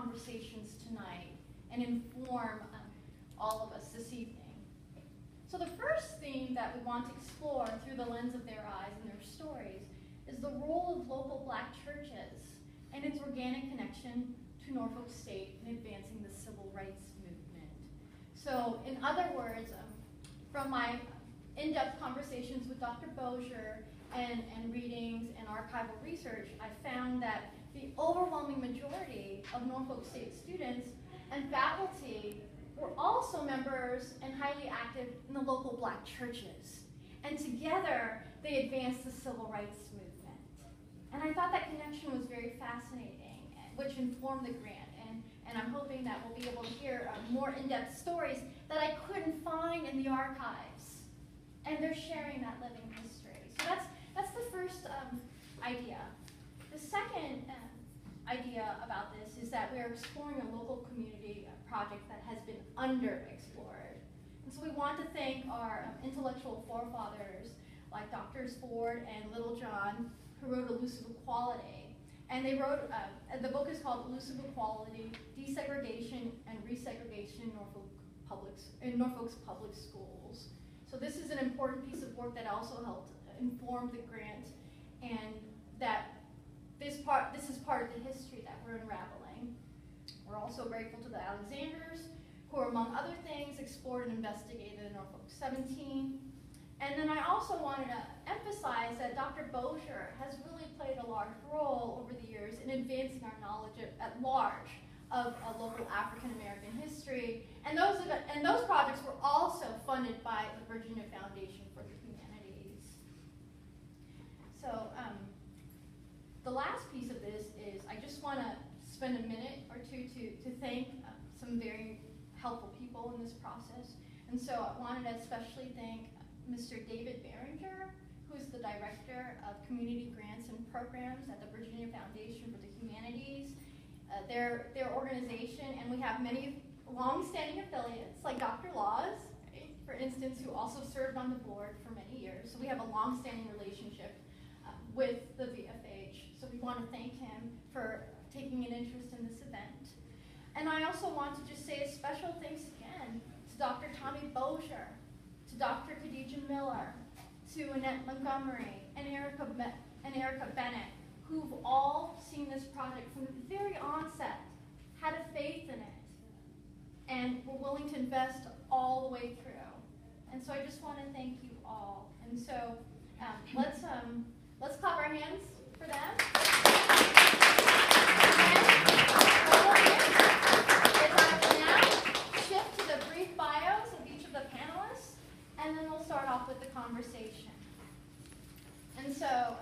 conversations tonight and inform all of us this evening. So the first theme that we want to explore through the lens of their eyes and their stories is the role of local Black churches and its organic connection to Norfolk State in advancing the civil rights movement. So in other words, from my in-depth conversations with Dr. Bozier and readings and archival research, I found that the overwhelming majority of Norfolk State students and faculty were also members and highly active in the local Black churches. And together, they advanced the civil rights movement. And I thought that connection was very fascinating, which informed the grant. And I'm hoping that we'll be able to hear more in-depth stories that I couldn't find in the archives. And they're sharing that living history. So that's the first idea. The second idea about this is that we're exploring a local community project that has been underexplored. And so we want to thank our intellectual forefathers like Drs. Ford and Littlejohn, who wrote Elusive Equality. And they wrote, the book is called Elusive Equality, Desegregation and Resegregation in Norfolk's Public Schools. So this is an important piece of work that also helped inform the grant, and that this is part of the history that we're unraveling. We're also grateful to the Alexanders, who, among other things, explored and investigated in Norfolk 17. And then I also wanted to emphasize that Dr. Bozier has really played a large role over the years in advancing our knowledge at large of local African American history. And those projects were also funded by the Virginia Foundation for the Humanities. So the last piece of this is I just want to spend a minute or two to thank some very helpful people in this process. And so I wanted to especially thank Mr. David Behringer, who is the Director of Community Grants and Programs at the Virginia Foundation for the Humanities. Their organization, and we have many long-standing affiliates, like Dr. Laws, right, for instance, who also served on the board for many years. So we have a long-standing relationship with the VFH. So we want to thank him for taking an interest in this event. And I also want to just say a special thanks again to Dr. Tommy Bozier, to Dr. Khadija Miller, to Annette Montgomery, and Erica Bennett, who've all seen this project from the very onset, had a faith in it, and were willing to invest all the way through. And so I just want to thank you all. And so let's clap our hands for them. And I will now shift to the brief bios of each of the panelists, and then we'll start off with the conversation. And so